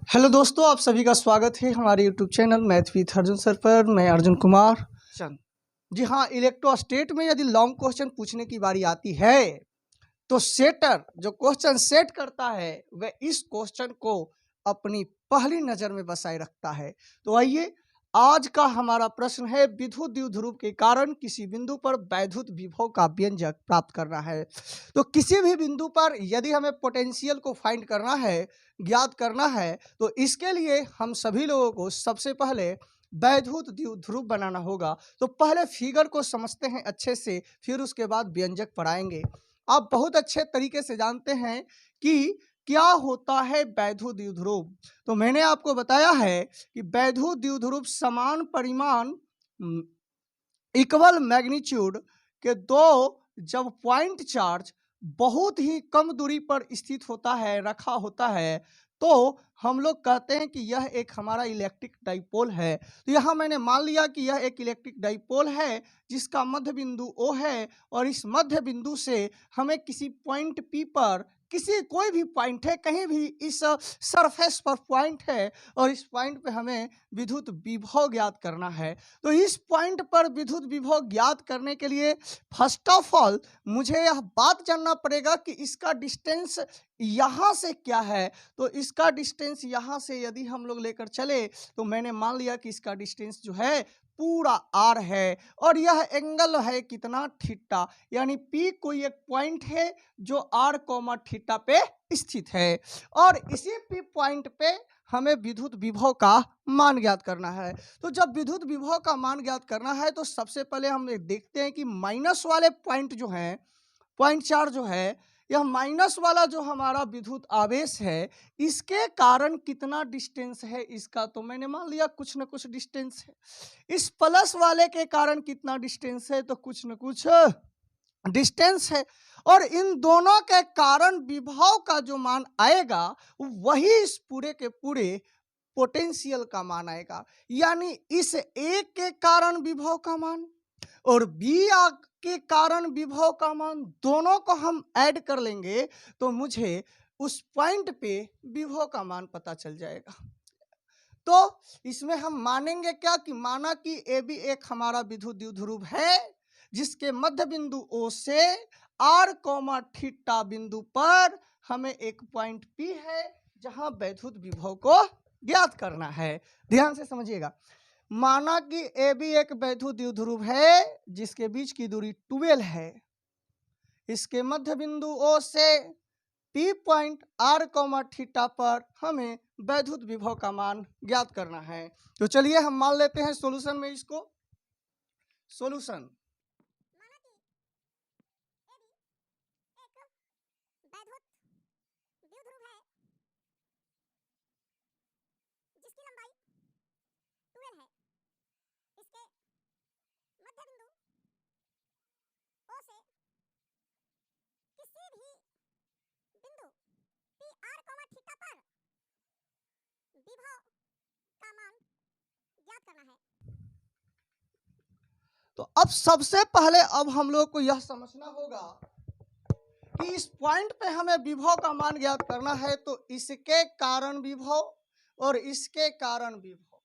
Hello दोस्तों, आप सभी का स्वागत है हमारे YouTube channel math with Arjun sir पर। मैं अर्जुन कुमार चंद। जी हाँ, इलेक्ट्रोस्टेट में यदि लॉन्ग क्वेश्चन पूछने की बारी आती है तो सेटर जो क्वेश्चन सेट करता है वह इस क्वेश्चन को अपनी पहली नज़र में बसाए रखता है। तो आइए, आज का हमारा प्रश्न है, विद्युत द्विध्रुव के कारण किसी बिंदु पर वैद्युत विभव का व्यंजक प्राप्त करना है। तो किसी भी बिंदु पर यदि हमें पोटेंशियल को फाइंड करना है, ज्ञात करना है, तो इसके लिए हम सभी लोगों को सबसे पहले वैद्युत द्विध्रुव बनाना होगा। तो पहले फिगर को समझते हैं अच्छे से, फिर उसके बाद व्यंजक पढ़ाएंगे। आप बहुत अच्छे तरीके से जानते हैं कि क्या होता है वैद्युत द्विध्रुव। तो मैंने आपको बताया है कि वैद्युत द्विध्रुव समान परिमाण इक्वल मैग्नीट्यूड के दो जब पॉइंट चार्ज बहुत ही कम दूरी पर स्थित होता है, रखा होता है, तो हम लोग कहते हैं कि यह एक हमारा इलेक्ट्रिक डाइपोल है। तो यहाँ मैंने मान लिया कि यह एक इलेक्ट्रिक डाइपोल है जिसका मध्य बिंदु O है, और इस मध्य बिंदु से हमें किसी पॉइंट P पर, किसी कोई भी पॉइंट है, कहीं भी इस सरफेस पर पॉइंट है, और इस पॉइंट पे हमें विद्युत विभव ज्ञात करना है। तो इस पॉइंट पर विद्युत विभव ज्ञात करने के लिए फर्स्ट ऑफ ऑल मुझे यह बात जानना पड़ेगा कि इसका डिस्टेंस यहाँ से क्या है। तो इसका डिस्टेंस यहाँ से यदि हम लोग लेकर चले तो मैंने मान लिया कि इसका डिस्टेंस जो है पूरा आर है, और यह एंगल है कितना, थीटा। यानी पी कोई एक पॉइंट है जो आर कोमा थीटा पे स्थित है, और इसी पी पॉइंट पे हमें विद्युत विभव का मान ज्ञात करना है। तो जब विद्युत विभव का मान ज्ञात करना है तो सबसे पहले हम देखते हैं कि माइनस वाले पॉइंट जो हैं, पॉइंट चार्ज जो है, यह माइनस वाला जो हमारा विद्युत आवेश है, इसके कारण कितना डिस्टेंस है इसका। तो मैंने मान लिया कुछ न कुछ डिस्टेंस है। इस प्लस वाले के कारण कितना डिस्टेंस है, तो कुछ न कुछ डिस्टेंस है, और इन दोनों के कारण विभव का जो मान आएगा वही इस पूरे के पूरे पोटेंशियल का मान आएगा। यानी इस एक के कारण विभव का मान और बी के कारण विभव का मान, दोनों को हम ऐड कर लेंगे तो मुझे उस पॉइंट पे विभव का मान पता चल जाएगा। तो इसमें हम मानेंगे क्या कि माना कि ए बी एक हमारा विद्युत द्विध्रुव है जिसके मध्य बिंदु O से आर कोमा थीटा बिंदु पर हमें एक पॉइंट P है जहां वैद्युत विभव को ज्ञात करना है। ध्यान से समझिएगा, माना कि ए बी एक वैद्युत द्विध्रुव है जिसके बीच की दूरी 12 है। इसके मध्य बिंदु O से P point R comma theta पर हमें वैद्युत विभव का मान ज्ञात करना है। तो चलिए हम मान लेते हैं सॉल्यूशन में इसको। सॉल्यूशन, जिसकी लंबाई 12 है, इसके मध्य बिंदु O से किसी भी बिंदु P R थीटा पर विभव का मान ज्ञात करना है। तो अब सबसे पहले अब हम लोग को यह समझना होगा कि इस पॉइंट पे हमें विभव का मान ज्ञात करना है, तो इसके कारण विभव और इसके कारण विभव।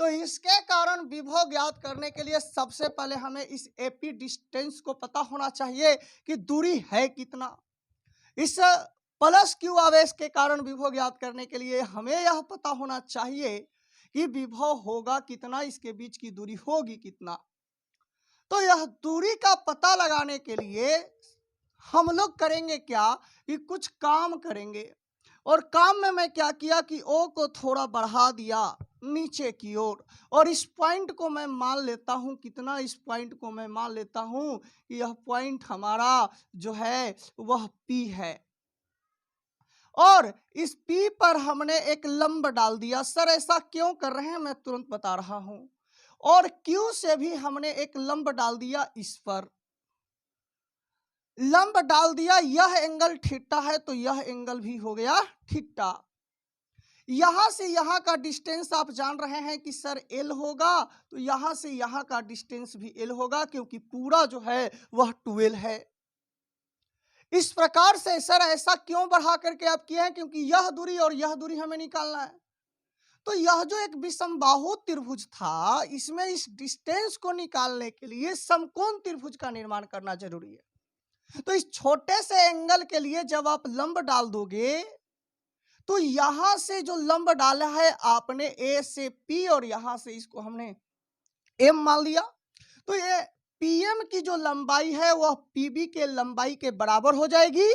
तो इसके कारण विभव ज्ञात करने के लिए सबसे पहले हमें इस एपी डिस्टेंस को पता होना चाहिए कि दूरी है कितना। इस प्लस क्यू आवेश के कारण विभव ज्ञात करने के लिए हमें यह पता होना चाहिए कि विभव होगा कितना, इसके बीच की दूरी होगी कितना। तो यह दूरी का पता लगाने के लिए हम लोग करेंगे क्या कि कुछ काम करेंगे, और काम में मैं क्या किया कि O को थोड़ा बढ़ा दिया नीचे की ओर, और इस पॉइंट को मैं मान लेता हूं कितना, इस पॉइंट को मैं मान लेता हूं कि यह पॉइंट हमारा जो है वह P है, और इस P पर हमने एक लंब डाल दिया। सर ऐसा क्यों कर रहे हैं मैं तुरंत बता रहा हूं। और Q से भी हमने एक लंब डाल दिया, इस पर लंब डाल दिया। यह एंगल थीटा है तो यह एंगल भी हो गया थीटा। यहां से यहां का डिस्टेंस आप जान रहे हैं कि सर L होगा, तो यहां से यहां का डिस्टेंस भी L होगा क्योंकि पूरा जो है वह 12 है। इस प्रकार से सर ऐसा क्यों बढ़ा करके आप किए हैं? क्योंकि यह दूरी और यह दूरी हमें निकालना है। तो यह जो एक विषमबाहु त्रिभुज था, इसमें इस डिस्टेंस को निकालने के लिए समकोण त्रिभुज का निर्माण करना जरूरी है। तो इस छोटे से एंगल के लिए जब आप लंब डाल दोगे, तो यहां से जो लंब डाला है आपने ए से पी और यहां से इसको हमने एम मान लिया, तो ये पीएम की जो लंबाई है वह पीबी के लंबाई के बराबर हो जाएगी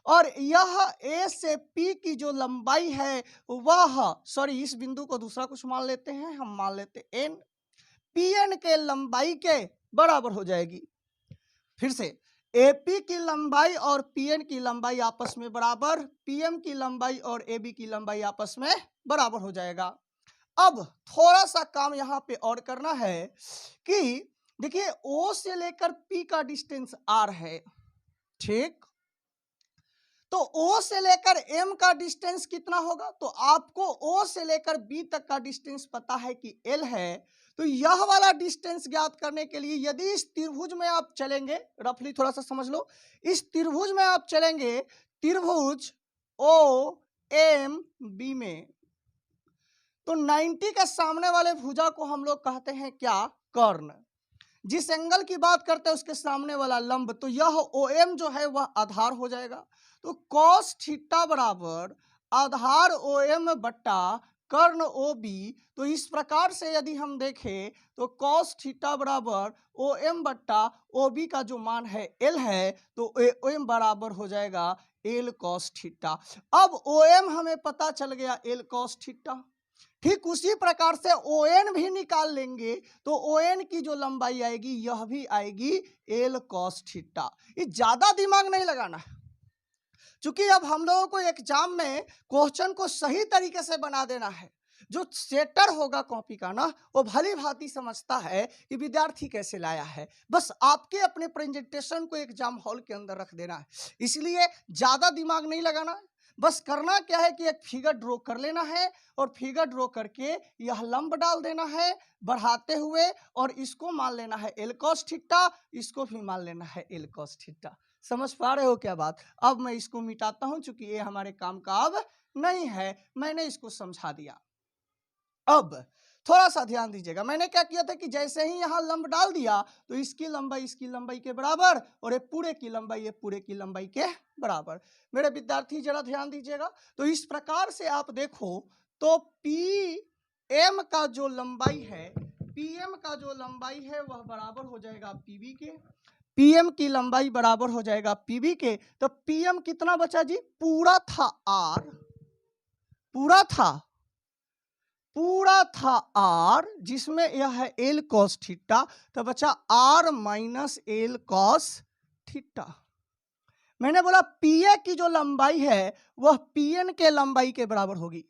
और यह ए से पी की जो लंबाई है वह इस बिंदु को दूसरा कुछ मान लेते हैं, हम मान लेते एन, पीएन के लंबाई के बराबर हो जाएगी। फिर से एपी की लंबाई और पीएन की लंबाई आपस में बराबर, पीएम की लंबाई और एबी की लंबाई आपस में बराबर हो जाएगा। अब थोड़ा सा काम यहाँ पे और करना है कि देखिए ओ से लेकर पी का डिस्टेंस आर है, ठीक, तो ओ से लेकर एम का डिस्टेंस कितना होगा? तो आपको ओ से लेकर बी तक का डिस्टेंस पता है कि एल है, तो यह वाला डिस्टेंस ज्ञात करने के लिए यदि इस त्रिभुज में आप चलेंगे, रफली थोड़ा सा समझ लो, इस त्रिभुज में आप चलेंगे, त्रिभुज ओ एम बी में, तो 90 के सामने वाले भुजा को हम लोग कहते हैं क्या? कर्ण। जिस एंगल की बात करते हैं उसके सामने वाला लंब, तो यह OM जो है वह आधार हो जाएगा। तो cos थीटा बराबर आधार OM बट्टा कर्ण OB। तो इस प्रकार से यदि हम देखें तो cos थीटा बराबर OM बट्टा OB का जो मान है L है, तो OM बराबर हो जाएगा L cos थीटा। अब OM हमें पता चल गया L cos थीटा। ठीक उसी प्रकार से ON भी निकाल लेंगे, तो ON की जो लंबाई आएगी यह भी आएगी L cos थीटा। ये ज्यादा दिमाग नहीं लगाना है, क्योंकि अब हम लोगों को एग्जाम में क्वेश्चन को सही तरीके से बना देना है। जो सेटर होगा कॉपी का ना, वो भली भांति समझता है कि विद्यार्थी कैसे लाया है, बस आपके अपने प्रेजेंटेशन को एग्जाम हॉल के अंदर रख देना है। इसलिए ज्यादा दिमाग नहीं लगाना है, बस करना क्या है कि एक फिगर ड्रॉ कर लेना है और फिगर ड्रॉ करके यह लंब डाल देना है बढ़ाते हुए, और इसको मान लेना है L cos थीटा, इसको भी मान लेना है L cos थीटा। समझ पा रहे हो क्या बात? अब मैं इसको मिटाता हूं, चूंकि ये हमारे काम का अब नहीं है, मैंने इसको समझा दिया। अब थोड़ा सा ध्यान दीजिएगा, मैंने क्या किया था कि जैसे ही यहाँ लंब डाल दिया तो इसकी लंबाई के बराबर और ये पूरे की लंबाई के बराबर। मेरे विद्यार्थी जरा ध्यान दीजिएगा, तो इस प्रकार से आप देखो तो पी एम का जो लंबाई है, पीएम का जो लंबाई है वह बराबर हो जाएगा पीबी के, पीएम की लंबाई बराबर हो जाएगा पीबी के। तो पीएम कितना बचा जी? पूरा था आर, पूरा था आर, जिसमें यह है एल कॉस थीटा, तो बचा R minus L cos theta. मैंने बोला पीए की जो लंबाई है वह पीएन के लंबाई के बराबर होगी,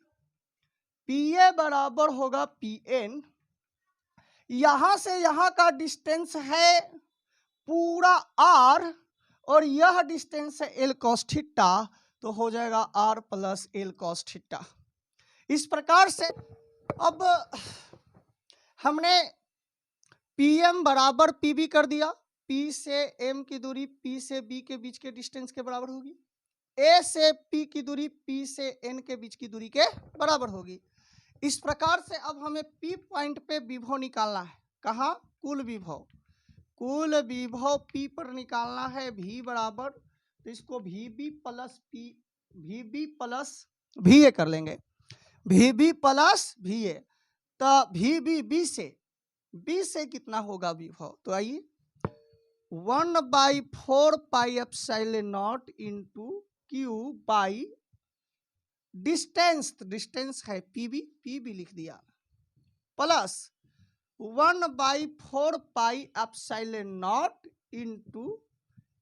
पीए बराबर होगा पीएन, यहां से यहां का डिस्टेंस है पूरा आर और यह डिस्टेंस है एल कॉस थीटा, तो हो जाएगा R plus L cos theta. इस प्रकार से अब हमने पीएम बराबर पीबी कर दिया, पी से एम की दूरी पी से बी के बीच के डिस्टेंस के बराबर होगी, ए से पी की दूरी पी से एन के बीच की दूरी के बराबर होगी। इस प्रकार से अब हमें पी पॉइंट पे विभव निकालना है। कहाँ? कुल विभव पी पर निकालना है, भी बराबर, तो इसको VB plus P, VB plus V A कर लेंगे, वीबी प्लस वी ए। तो वीबी बी से कितना होगा विभव? तो आइए 1/4 pi epsilon not into Q by distance है पीबी लिख दिया, plus 1/4 pi epsilon not into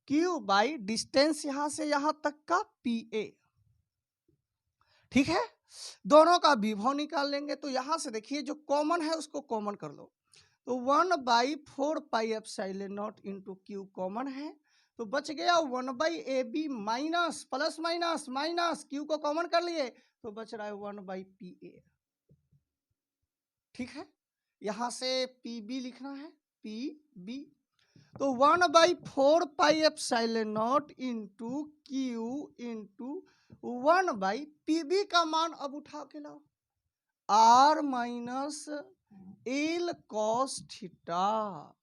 Q by distance यहां से यहां तक का पीए। ठीक है, दोनों का विभव निकाल लेंगे। तो यहां से देखिए जो कॉमन है उसको कॉमन कर लो, तो 1/4 pi epsilon not into Q common है, तो बच गया 1/AB minus plus minus minus Q को कॉमन कर लिए तो बच रहा है 1/PA। ठीक है, यहां से PB लिखना है, PB। तो 1/4πε0 इंटू क्यू इंटू 1/पीबी का मान अब उठा के लाओ, r minus L cos theta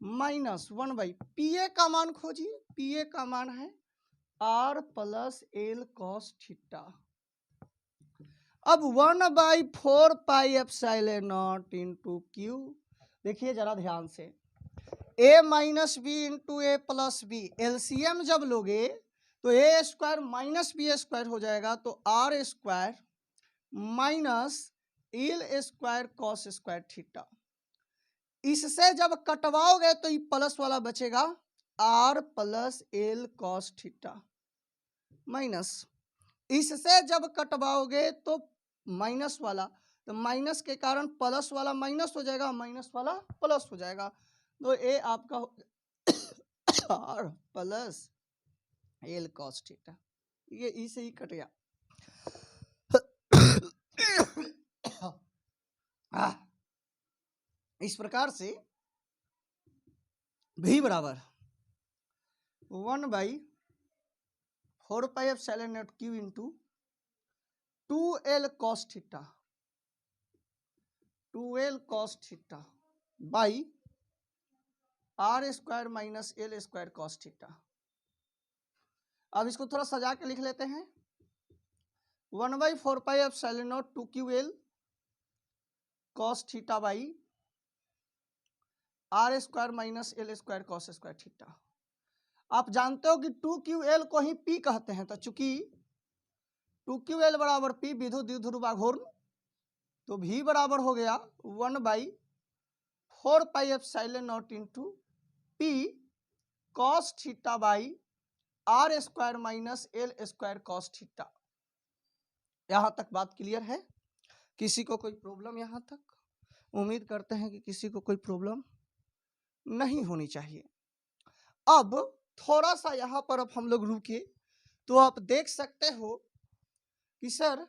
minus 1/पीए का मान खोजिए, पीए का मान है r plus L cos theta. अब 1/4πε0 इंटू क्यू, देखिए जरा ध्यान से, a minus B into A plus B, LCM जब लोगे तो A square minus B square हो जाएगा, तो R square minus L square cos square theta. इससे जब कटवाओगे तो ये प्लस वाला बचेगा, R plus L cos theta minus, इससे जब कटवाओगे तो माइनस वाला, तो माइनस के कारण प्लस वाला माइनस हो जाएगा, माइनस वाला प्लस हो जाएगा, तो ए आपका R plus L cos theta, ये ई से ही कट गया। इस प्रकार से भी बराबर 1/4πε0 Q into 2l cos theta, 2l cos theta by R square minus L square cos theta. अब इसको थोड़ा सजा के लिख लेते हैं, 1/4πε0 2ql cos theta by R square minus L square cos square theta. आप जानते हो कि 2ql को ही p कहते हैं, तो चूंकि 2ql बराबर p विद्युत द्विध्रुव घूर्ण, तो v बराबर हो गया 1/4πε0 into p cos theta by R square minus L square cos theta. यहां तक बात क्लियर है? किसी को कोई प्रॉब्लम यहां तक? उम्मीद करते हैं कि किसी को कोई प्रॉब्लम नहीं होनी चाहिए। अब थोड़ा सा यहाँ पर अब हम लोग रुके, तो आप देख सकते हो कि sir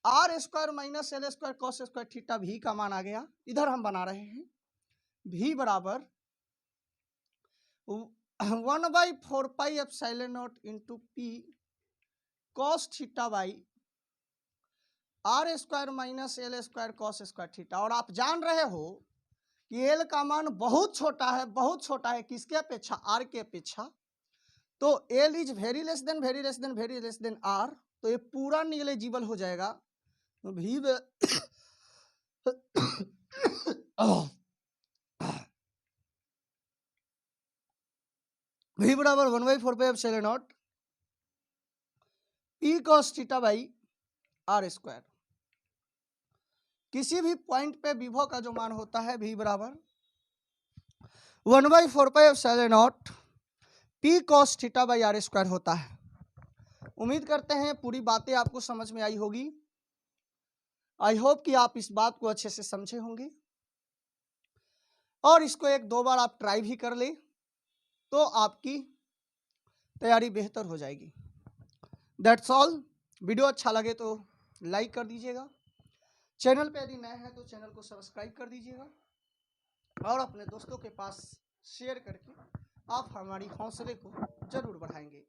R square minus L square cos square theta भी का मान आ गया। इधर हम बना रहे हैं भी बराबर 1/4πε0 into P cos theta by R square minus L square cos square theta. और आप जान रहे हो कि एल का मान बहुत छोटा है, बहुत छोटा है, किसके अपेक्षा? आर के अपेक्षा। तो L is very less than very less than very less than R, तो ये पूरा निगलेजिबल हो जाएगा। तो भी भी बराबर 1/4πε0 P cos theta by R square. किसी भी पॉइंट पे विभव का जो मान होता है भी बराबर 1/4πε0 P cos theta by R square होता है। उम्मीद करते हैं पूरी बातें आपको समझ में आई होगी। आई होप कि आप इस बात को अच्छे से समझे होंगे और इसको एक दो बार आप ट्राई भी कर ले तो आपकी तैयारी बेहतर हो जाएगी। That's all. वीडियो अच्छा लगे तो लाइक कर दीजिएगा, चैनल पे यदि नए हैं तो चैनल को सब्सक्राइब कर दीजिएगा और अपने दोस्तों के पास शेयर करके आप हमारी हौसले को जरूर बढ़ाएंगे।